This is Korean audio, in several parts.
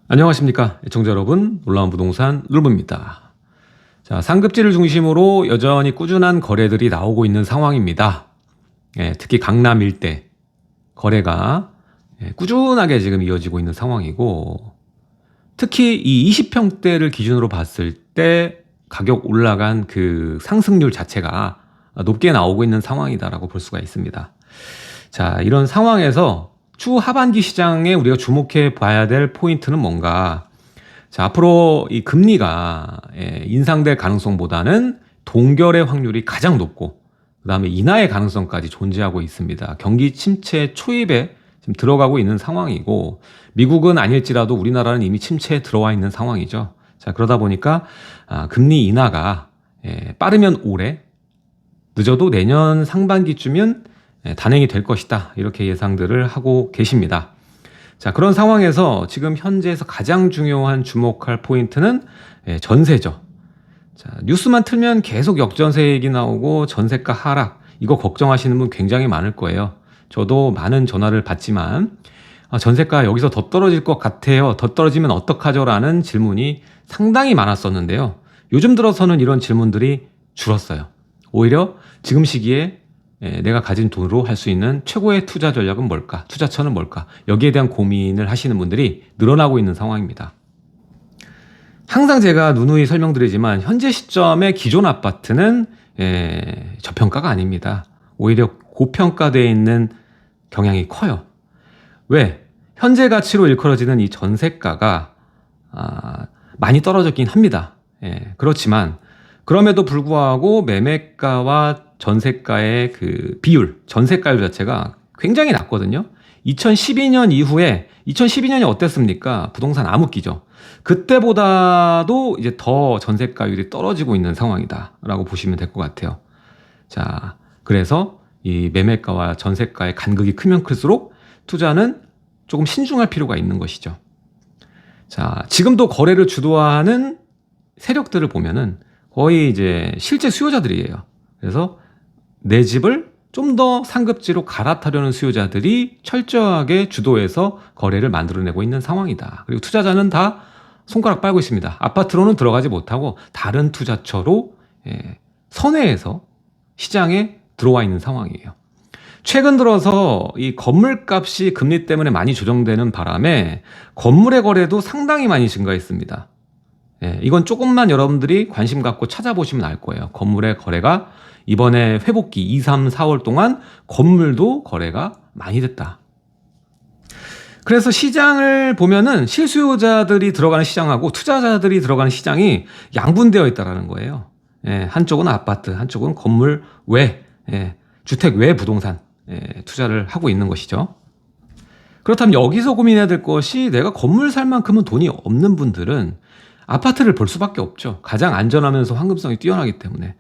안녕하십니까 애청자 여러분, 놀라운 부동산 놀부입니다. 자, 상급지를 중심으로 여전히 꾸준한 거래들이 나오고 있는 상황입니다. 특히 강남 일대 거래가 꾸준하게 지금 이어지고 있는 상황이고, 특히 이 20평대를 기준으로 봤을 때 가격 올라간 그 상승률 자체가 높게 나오고 있는 상황이다라고 볼 수가 있습니다. 자, 이런 상황에서 추후 하반기 시장에 우리가 주목해 봐야 될 포인트는 뭔가? 자, 앞으로 이 금리가 인상될 가능성보다는 동결의 확률이 가장 높고, 그 다음에 인하의 가능성까지 존재하고 있습니다. 경기 침체 초입에 지금 들어가고 있는 상황이고, 미국은 아닐지라도 우리나라는 이미 침체에 들어와 있는 상황이죠. 자, 그러다 보니까 금리 인하가 빠르면 올해, 늦어도 내년 상반기쯤은 단행이 될 것이다, 이렇게 예상들을 하고 계십니다. 자, 그런 상황에서 지금 현재에서 가장 중요한 주목할 포인트는 전세죠. 자, 뉴스만 틀면 계속 역전세 얘기 나오고 전세가 하락, 이거 걱정하시는 분 굉장히 많을 거예요. 저도 많은 전화를 받지만 전세가 여기서 더 떨어질 것 같아요, 더 떨어지면 어떡하죠? 라는 질문이 상당히 많았었는데요. 요즘 들어서는 이런 질문들이 줄었어요. 오히려 지금 시기에 내가 가진 돈으로 할 수 있는 최고의 투자 전략은 뭘까? 투자처는 뭘까? 여기에 대한 고민을 하시는 분들이 늘어나고 있는 상황입니다. 항상 제가 누누이 설명드리지만 현재 시점의 기존 아파트는 저평가가 아닙니다. 오히려 고평가되어 있는 경향이 커요. 왜? 현재 가치로 일컬어지는 이 전세가가 많이 떨어졌긴 합니다. 그렇지만 그럼에도 불구하고 매매가와 전세가의 그 비율, 전세가율 자체가 굉장히 낮거든요. 2012년 이후에, 2012년이 어땠습니까? 부동산 암흑기죠. 그때보다도 이제 더 전세가율이 떨어지고 있는 상황이다라고 보시면 될 것 같아요. 자, 그래서 이 매매가와 전세가의 간극이 크면 클수록 투자는 조금 신중할 필요가 있는 것이죠. 자, 지금도 거래를 주도하는 세력들을 보면은 거의 이제 실제 수요자들이에요. 그래서 내 집을 좀 더 상급지로 갈아타려는 수요자들이 철저하게 주도해서 거래를 만들어내고 있는 상황이다. 그리고 투자자는 다 손가락 빨고 있습니다. 아파트로는 들어가지 못하고 다른 투자처로 선회해서 시장에 들어와 있는 상황이에요. 최근 들어서 이 건물값이 금리 때문에 많이 조정되는 바람에 건물의 거래도 상당히 많이 증가했습니다. 이건 조금만 여러분들이 관심 갖고 찾아보시면 알 거예요. 건물의 거래가 이번에 회복기 2, 3, 4월 동안 건물도 거래가 많이 됐다. 그래서 시장을 보면은 실수요자들이 들어가는 시장하고 투자자들이 들어가는 시장이 양분되어 있다는 거예요. 한쪽은 아파트, 한쪽은 건물 외, 주택 외 부동산 투자를 하고 있는 것이죠. 그렇다면 여기서 고민해야 될 것이, 내가 건물 살 만큼은 돈이 없는 분들은 아파트를 볼 수밖에 없죠. 가장 안전하면서 황금성이 뛰어나기 때문에.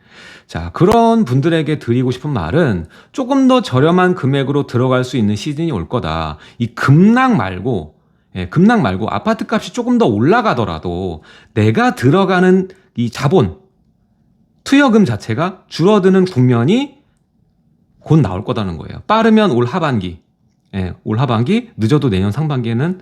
자, 그런 분들에게 드리고 싶은 말은 조금 더 저렴한 금액으로 들어갈 수 있는 시즌이 올 거다. 이 급락 말고 아파트 값이 조금 더 올라가더라도 내가 들어가는 이 자본, 투여금 자체가 줄어드는 국면이 곧 나올 거다는 거예요. 빠르면 올 하반기, 늦어도 내년 상반기에는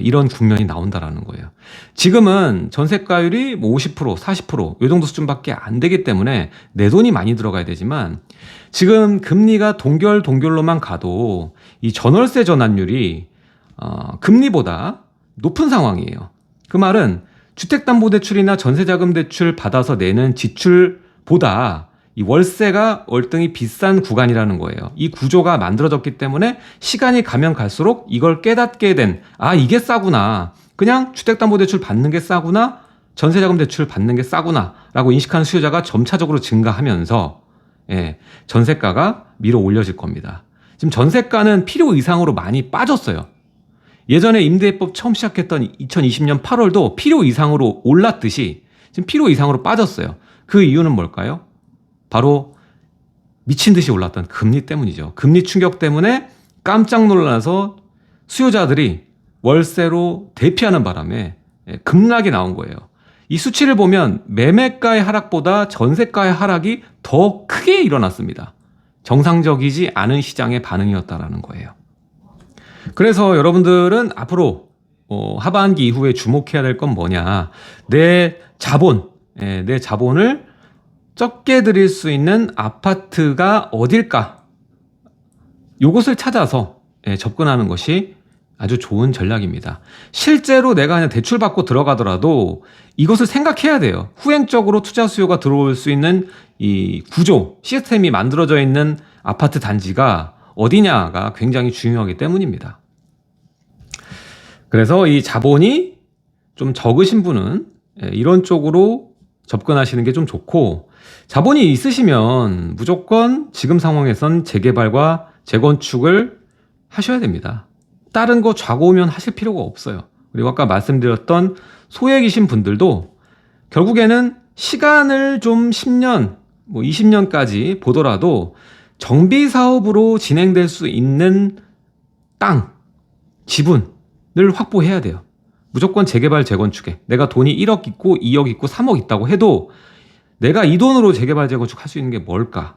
이런 국면이 나온다라는 거예요. 지금은 전세가율이 뭐 50%, 40%, 이 정도 수준밖에 안 되기 때문에 내 돈이 많이 들어가야 되지만, 지금 금리가 동결로만 가도 이 전월세 전환율이 금리보다 높은 상황이에요. 그 말은 주택담보대출이나 전세자금대출 받아서 내는 지출보다 이 월세가 월등히 비싼 구간이라는 거예요. 이 구조가 만들어졌기 때문에 시간이 가면 갈수록 이걸 깨닫게 된, 이게 싸구나, 그냥 주택담보대출 받는 게 싸구나, 전세자금대출 받는 게 싸구나 라고 인식하는 수요자가 점차적으로 증가하면서 전세가가 밀어 올려질 겁니다. 지금 전세가는 필요 이상으로 많이 빠졌어요. 예전에 임대법 처음 시작했던 2020년 8월도 필요 이상으로 올랐듯이 지금 필요 이상으로 빠졌어요. 그 이유는 뭘까요? 바로 미친 듯이 올랐던 금리 때문이죠. 금리 충격 때문에 깜짝 놀라서 수요자들이 월세로 대피하는 바람에 급락이 나온 거예요. 이 수치를 보면 매매가의 하락보다 전세가의 하락이 더 크게 일어났습니다. 정상적이지 않은 시장의 반응이었다라는 거예요. 그래서 여러분들은 앞으로 하반기 이후에 주목해야 될 건 뭐냐. 내 자본을 적게 들일 수 있는 아파트가 어딜까? 요것을 찾아서 접근하는 것이 아주 좋은 전략입니다. 실제로 내가 그냥 대출 받고 들어가더라도 이것을 생각해야 돼요. 후행적으로 투자 수요가 들어올 수 있는 이 구조, 시스템이 만들어져 있는 아파트 단지가 어디냐가 굉장히 중요하기 때문입니다. 그래서 이 자본이 좀 적으신 분은 이런 쪽으로 접근하시는 게 좀 좋고, 자본이 있으시면 무조건 지금 상황에선 재개발과 재건축을 하셔야 됩니다. 다른 거 좌고우면 하실 필요가 없어요. 그리고 아까 말씀드렸던 소액이신 분들도 결국에는 시간을 좀 10년, 20년까지 보더라도 정비 사업으로 진행될 수 있는 땅, 지분을 확보해야 돼요. 무조건 재개발, 재건축에 내가 돈이 1억 있고 2억 있고 3억 있다고 해도 내가 이 돈으로 재개발, 재건축 할 수 있는 게 뭘까?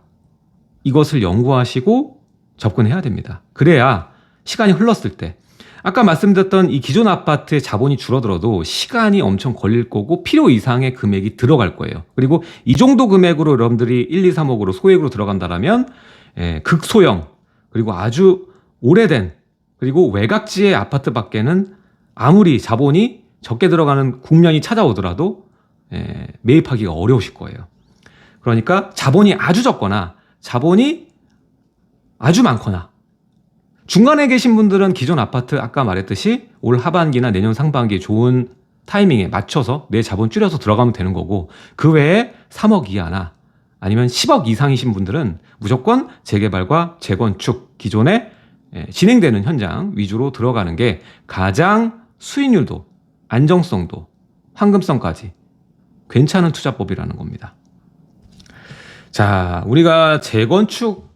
이것을 연구하시고 접근해야 됩니다. 그래야 시간이 흘렀을 때, 아까 말씀드렸던 이 기존 아파트의 자본이 줄어들어도 시간이 엄청 걸릴 거고 필요 이상의 금액이 들어갈 거예요. 그리고 이 정도 금액으로 여러분들이 1, 2, 3억으로 소액으로 들어간다면 극소형, 그리고 아주 오래된, 그리고 외곽지의 아파트밖에는 아무리 자본이 적게 들어가는 국면이 찾아오더라도 매입하기가 어려우실 거예요. 그러니까 자본이 아주 적거나 자본이 아주 많거나, 중간에 계신 분들은 기존 아파트 아까 말했듯이 올 하반기나 내년 상반기에 좋은 타이밍에 맞춰서 내 자본 줄여서 들어가면 되는 거고, 그 외에 3억 이하나 아니면 10억 이상이신 분들은 무조건 재개발과 재건축, 기존에 진행되는 현장 위주로 들어가는 게 가장 수익률도, 안정성도, 황금성까지 괜찮은 투자법이라는 겁니다. 자, 우리가 재건축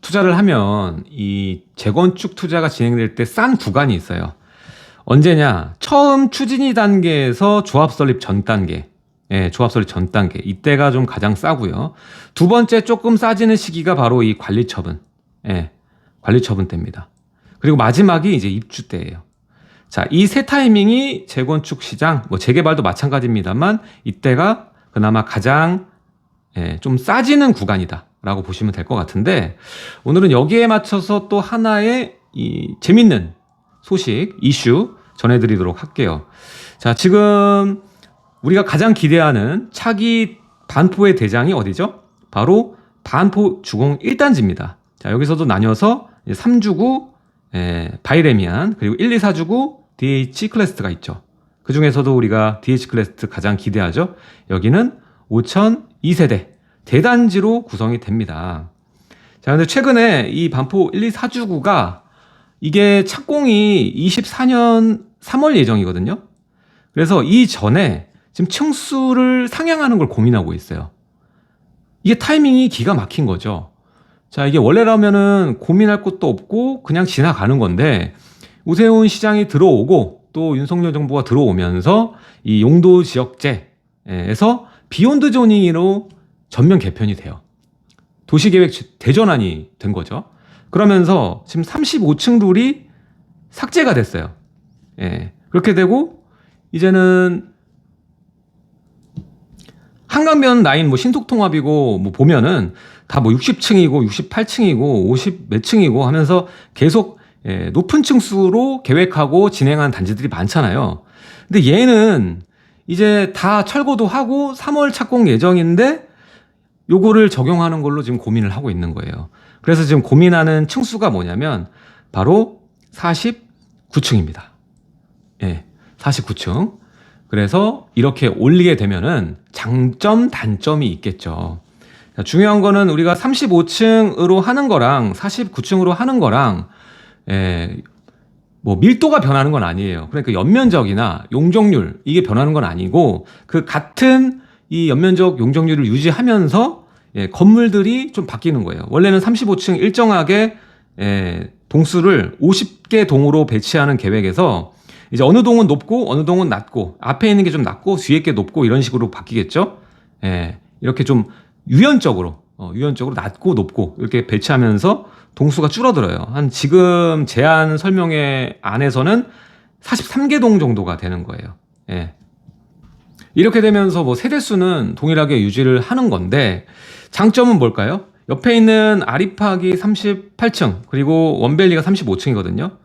투자를 하면 이 재건축 투자가 진행될 때 싼 구간이 있어요. 언제냐? 처음 추진이 단계에서 조합 설립 전 단계. 조합 설립 전 단계. 이때가 좀 가장 싸고요. 두 번째 조금 싸지는 시기가 바로 이 관리 처분. 관리 처분 때입니다. 그리고 마지막이 이제 입주 때예요. 자, 이 세 타이밍이 재건축 시장, 재개발도 마찬가지입니다만 이때가 그나마 가장 좀 싸지는 구간이다 라고 보시면 될 것 같은데, 오늘은 여기에 맞춰서 또 하나의 이 재밌는 소식, 이슈 전해드리도록 할게요. 자, 지금 우리가 가장 기대하는 차기 반포의 대장이 어디죠? 바로 반포 주공 1단지입니다. 자, 여기서도 나뉘어서 3주구 바이레미안, 그리고 1, 2, 4주구 DH 클래스트가 있죠. 그 중에서도 우리가 DH 클래스트 가장 기대하죠. 여기는 5천 2세대 대단지로 구성이 됩니다. 자, 근데 최근에 이 반포 1, 2, 4주구가 이게 착공이 24년 3월 예정이거든요. 그래서 이전에 지금 층수를 상향하는 걸 고민하고 있어요. 이게 타이밍이 기가 막힌 거죠. 자, 이게 원래라면은 고민할 것도 없고 그냥 지나가는 건데, 오세훈 시장이 들어오고 또 윤석열 정부가 들어오면서 이 용도 지역제에서 비욘드 조닝으로 전면 개편이 돼요. 도시계획 대전환이 된 거죠. 그러면서 지금 35층 룰이 삭제가 됐어요. 그렇게 되고 이제는 한강변 라인 신속통합이고 보면은 다 60층이고 68층이고 50 몇 층이고 하면서 계속 높은 층수로 계획하고 진행한 단지들이 많잖아요. 근데 얘는 이제 다 철거도 하고 3월 착공 예정인데 요거를 적용하는 걸로 지금 고민을 하고 있는 거예요. 그래서 지금 고민하는 층수가 뭐냐면 바로 49층입니다. 49층. 그래서 이렇게 올리게 되면은 장점, 단점이 있겠죠. 중요한 거는 우리가 35층으로 하는 거랑 49층으로 하는 거랑 밀도가 변하는 건 아니에요. 그러니까 연면적이나 용적률 이게 변하는 건 아니고, 그 같은 이 연면적 용적률을 유지하면서 건물들이 좀 바뀌는 거예요. 원래는 35층 일정하게 동수를 50개 동으로 배치하는 계획에서 이제 어느 동은 높고 어느 동은 낮고, 앞에 있는 게 좀 낮고 뒤에 게 높고 이런 식으로 바뀌겠죠. 이렇게 좀 유연적으로 낮고 높고 이렇게 배치하면서 동수가 줄어들어요. 한 지금 제안 설명회 안에서는 43개 동 정도가 되는 거예요. 예. 이렇게 되면서 뭐 세대수는 동일하게 유지를 하는 건데, 장점은 뭘까요? 옆에 있는 아리팍이 38층, 그리고 원밸리가 35층이거든요.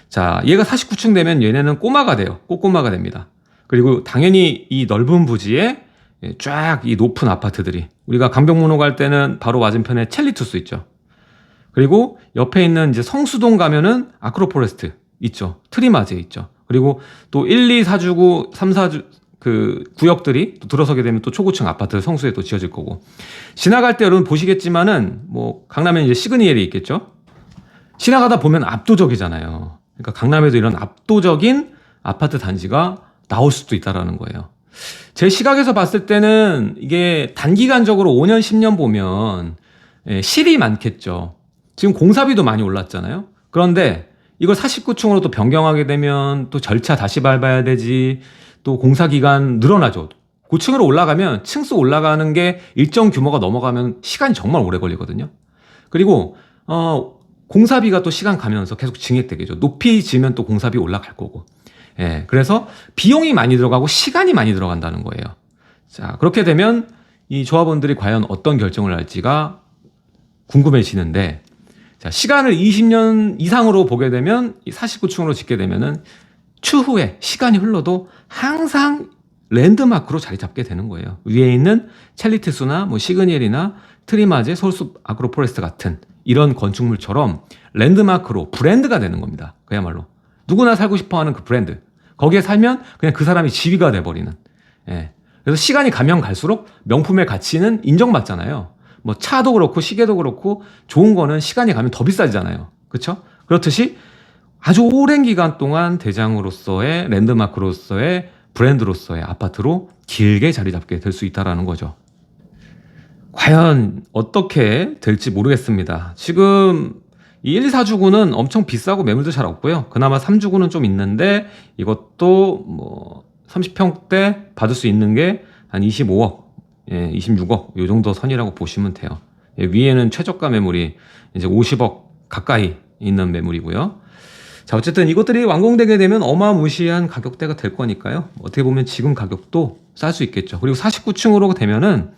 자, 얘가 49층 되면 얘네는 꼬마가 돼요. 꼬꼬마가 됩니다. 그리고 당연히 이 넓은 부지에 쫙 이 높은 아파트들이, 우리가 강병문호 갈 때는 바로 맞은편에 첼리투스 있죠. 그리고 옆에 있는 이제 성수동 가면은 아크로포레스트 있죠. 트리마제 있죠. 그리고 또 1, 2, 4주구, 3, 4주 그 구역들이 또 들어서게 되면 또 초고층 아파트 성수에 또 지어질 거고. 지나갈 때 여러분 보시겠지만은 뭐 강남에 이제 시그니엘이 있겠죠. 지나가다 보면 압도적이잖아요. 그러니까 강남에도 이런 압도적인 아파트 단지가 나올 수도 있다라는 거예요. 제 시각에서 봤을 때는 이게 단기간적으로 5년, 10년 보면 실이 많겠죠. 지금 공사비도 많이 올랐잖아요. 그런데 이걸 49층으로 또 변경하게 되면 또 절차 다시 밟아야 되지, 또 공사 기간 늘어나죠. 고층으로 올라가면 층수 올라가는 게 일정 규모가 넘어가면 시간이 정말 오래 걸리거든요. 그리고 공사비가 또 시간 가면서 계속 증액되겠죠. 높이 지면 또 공사비 올라갈 거고. 예, 그래서 비용이 많이 들어가고 시간이 많이 들어간다는 거예요. 자, 그렇게 되면 이 조합원들이 과연 어떤 결정을 할지가 궁금해지는데, 자, 시간을 20년 이상으로 보게 되면 49층으로 짓게 되면은 추후에 시간이 흘러도 항상 랜드마크로 자리 잡게 되는 거예요. 위에 있는 첼리티스나 뭐 시그니엘이나 트리마제, 서울숲 아그로포레스트 같은 이런 건축물처럼 랜드마크로 브랜드가 되는 겁니다. 그야말로 누구나 살고 싶어하는 그 브랜드. 거기에 살면 그냥 그 사람이 지위가 돼버리는. 예. 그래서 시간이 가면 갈수록 명품의 가치는 인정받잖아요. 뭐 차도 그렇고 시계도 그렇고 좋은 거는 시간이 가면 더 비싸지잖아요. 그렇죠? 그렇듯이 아주 오랜 기간 동안 대장으로서의 랜드마크로서의 브랜드로서의 아파트로 길게 자리 잡게 될 수 있다는 거죠. 과연 어떻게 될지 모르겠습니다. 지금 이 1, 4주구는 엄청 비싸고 매물도 잘 없고요. 그나마 3주구는 좀 있는데 이것도 뭐 30평대 받을 수 있는 게 한 25억, 26억 요 정도 선이라고 보시면 돼요. 위에는 최저가 매물이 이제 50억 가까이 있는 매물이고요. 자, 어쨌든 이것들이 완공되게 되면 어마무시한 가격대가 될 거니까요. 어떻게 보면 지금 가격도 쌀 수 있겠죠. 그리고 49층으로 되면은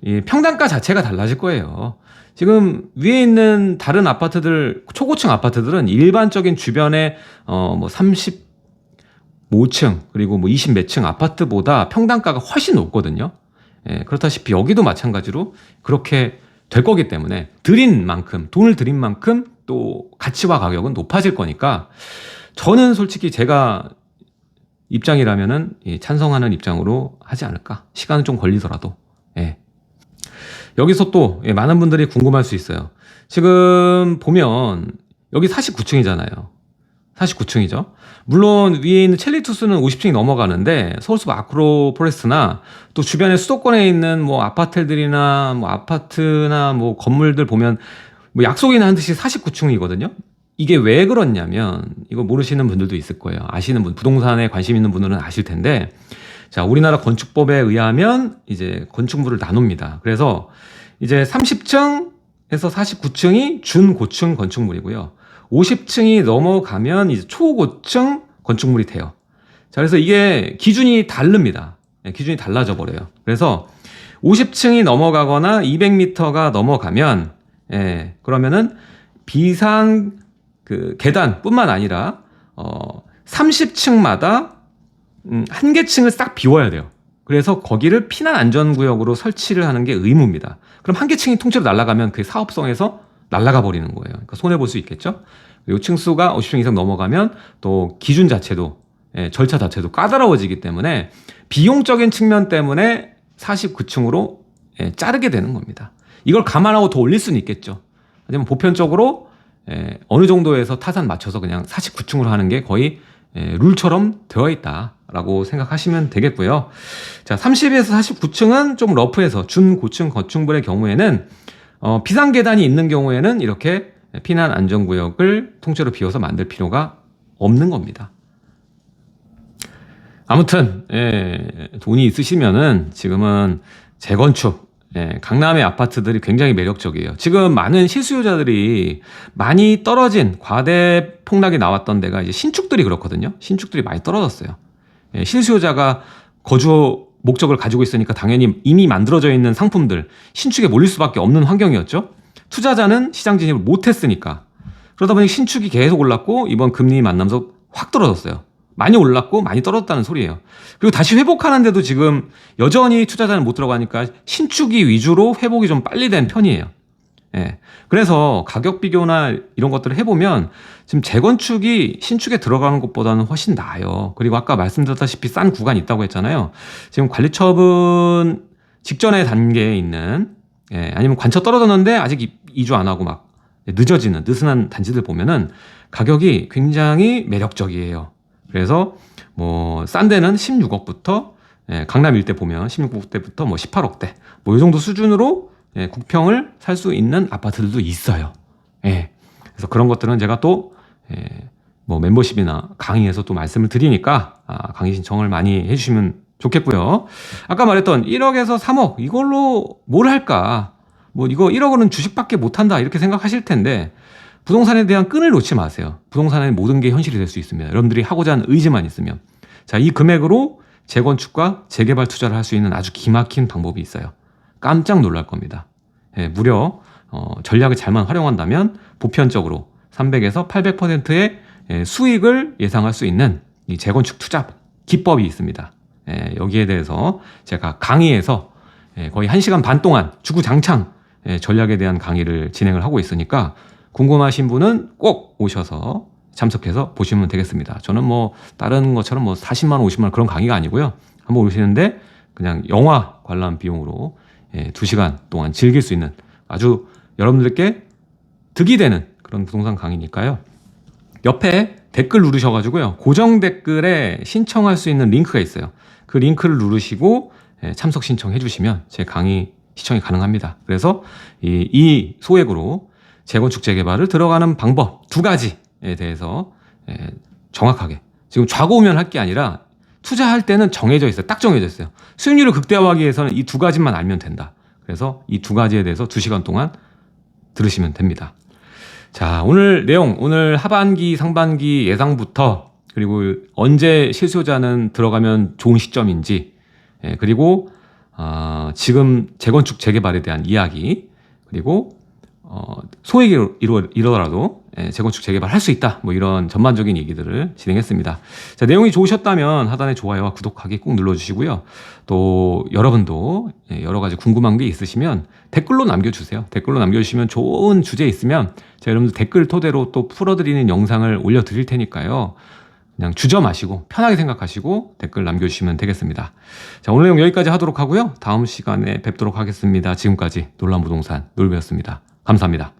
이 평당가 자체가 달라질 거예요. 지금 위에 있는 다른 아파트들, 초고층 아파트들은 일반적인 주변에 뭐 35층 그리고 뭐 20 몇 층 아파트보다 평당가가 훨씬 높거든요. 예, 그렇다시피 여기도 마찬가지로 그렇게 될 거기 때문에 들인 만큼, 돈을 들인 만큼 또 가치와 가격은 높아질 거니까, 저는 솔직히 제가 입장이라면은 찬성하는 입장으로 하지 않을까. 시간은 좀 걸리더라도. 예. 여기서 또 많은 분들이 궁금할 수 있어요. 지금 보면 여기 49층이잖아요. 49층이죠. 물론 위에 있는 첼리투스는 50층이 넘어가는데 서울숲 아크로포레스트나 또 주변에 수도권에 있는 뭐 아파트들이나 뭐 아파트나 뭐 건물들 보면 뭐 약속이나 한 듯이 49층이거든요. 이게 왜 그렇냐면, 이거 모르시는 분들도 있을 거예요. 아시는 분, 부동산에 관심 있는 분들은 아실 텐데, 자, 우리나라 건축법에 의하면 이제 건축물을 나눕니다. 그래서 이제 30층에서 49층이 준고층 건축물이고요. 50층이 넘어가면 이제 초고층 건축물이 돼요. 자, 그래서 이게 기준이 다릅니다. 기준이 달라져 버려요. 그래서 50층이 넘어가거나 200m가 넘어가면, 그러면은 비상 그 계단뿐만 아니라 30층마다 한 개 층을 싹 비워야 돼요. 그래서 거기를 피난 안전구역으로 설치를 하는 게 의무입니다. 그럼 한 개 층이 통째로 날아가면 그 사업성에서 날아가 버리는 거예요. 그러니까 손해 볼 수 있겠죠. 그리고 층수가 50층 이상 넘어가면 또 기준 자체도, 절차 자체도 까다로워지기 때문에 비용적인 측면 때문에 49층으로 자르게 되는 겁니다. 이걸 감안하고 더 올릴 수는 있겠죠. 하지만 보편적으로 어느 정도에서 타산 맞춰서 그냥 49층으로 하는 게 거의 룰처럼 되어 있다라고 생각하시면 되겠고요. 자, 30에서 49층은 좀 러프해서 준고층 건축물의 경우에는 비상 계단이 있는 경우에는 이렇게 피난 안전구역을 통째로 비워서 만들 필요가 없는 겁니다. 아무튼 돈이 있으시면은 지금은 재건축, 강남의 아파트들이 굉장히 매력적이에요. 지금 많은 실수요자들이 많이 떨어진 과대 폭락이 나왔던 데가 이제 신축들이 그렇거든요. 신축들이 많이 떨어졌어요. 실수요자가 거주 목적을 가지고 있으니까 당연히 이미 만들어져 있는 상품들 신축에 몰릴 수밖에 없는 환경이었죠. 투자자는 시장 진입을 못했으니까. 그러다 보니 신축이 계속 올랐고 이번 금리 만나면서 확 떨어졌어요. 많이 올랐고 많이 떨어졌다는 소리예요. 그리고 다시 회복하는데도 지금 여전히 투자자는 못 들어가니까 신축이 위주로 회복이 좀 빨리 된 편이에요. 그래서 가격 비교나 이런 것들을 해보면 지금 재건축이 신축에 들어가는 것보다는 훨씬 나아요. 그리고 아까 말씀드렸다시피 싼 구간이 있다고 했잖아요. 지금 관리처분 직전의 단계에 있는 아니면 관처 떨어졌는데 아직 이주 안 하고 막 늦어지는 느슨한 단지들 보면은 가격이 굉장히 매력적이에요. 그래서 뭐 싼 데는 16억부터 강남 일대 보면 16억대부터 뭐 18억대 뭐 이 정도 수준으로 국평을 살 수 있는 아파트들도 있어요. 그래서 그런 것들은 제가 또 뭐 멤버십이나 강의에서 또 말씀을 드리니까 강의 신청을 많이 해주시면 좋겠고요. 아까 말했던 1억에서 3억 이걸로 뭘 할까? 뭐 이거 1억은 주식밖에 못한다 이렇게 생각하실 텐데 부동산에 대한 끈을 놓지 마세요. 부동산의 모든 게 현실이 될 수 있습니다. 여러분들이 하고자 하는 의지만 있으면. 자, 이 금액으로 재건축과 재개발 투자를 할 수 있는 아주 기막힌 방법이 있어요. 깜짝 놀랄 겁니다. 무려 전략을 잘만 활용한다면 보편적으로 300에서 800%의 수익을 예상할 수 있는 이 재건축 투자 기법이 있습니다. 여기에 대해서 제가 강의에서 거의 1시간 반 동안 주구장창 전략에 대한 강의를 진행을 하고 있으니까 궁금하신 분은 꼭 오셔서 참석해서 보시면 되겠습니다. 저는 뭐 다른 것처럼 뭐 40만 원, 50만 원 그런 강의가 아니고요. 한번 오시는데 그냥 영화 관람 비용으로 2시간 동안 즐길 수 있는 아주 여러분들께 득이 되는 그런 부동산 강의니까요. 옆에 댓글 누르셔가지고요. 고정 댓글에 신청할 수 있는 링크가 있어요. 그 링크를 누르시고 참석 신청해 주시면 제 강의 시청이 가능합니다. 그래서 이 소액으로 재건축 재개발을 들어가는 방법 2가지에 대해서 정확하게 지금 좌고우면할 게 아니라 투자할 때는 정해져 있어요. 딱 정해져 있어요. 수익률을 극대화하기 위해서는 이 2가지만 알면 된다. 그래서 이 2가지에 대해서 2시간 동안 들으시면 됩니다. 자, 오늘 내용, 오늘 하반기, 상반기 예상부터 그리고 언제 실수요자는 들어가면 좋은 시점인지 그리고 지금 재건축 재개발에 대한 이야기 그리고 소액이 이러더라도 재건축 재개발 할 수 있다 뭐 이런 전반적인 얘기들을 진행했습니다. 자, 내용이 좋으셨다면 하단에 좋아요와 구독하기 꼭 눌러주시고요. 또 여러분도 여러 가지 궁금한 게 있으시면 댓글로 남겨주세요. 댓글로 남겨주시면 좋은 주제 있으면 제가 여러분들 댓글 토대로 또 풀어드리는 영상을 올려드릴 테니까요. 그냥 주저 마시고 편하게 생각하시고 댓글 남겨주시면 되겠습니다. 자, 오늘 내용 여기까지 하도록 하고요. 다음 시간에 뵙도록 하겠습니다. 지금까지 놀란 부동산 놀부였습니다. 감사합니다.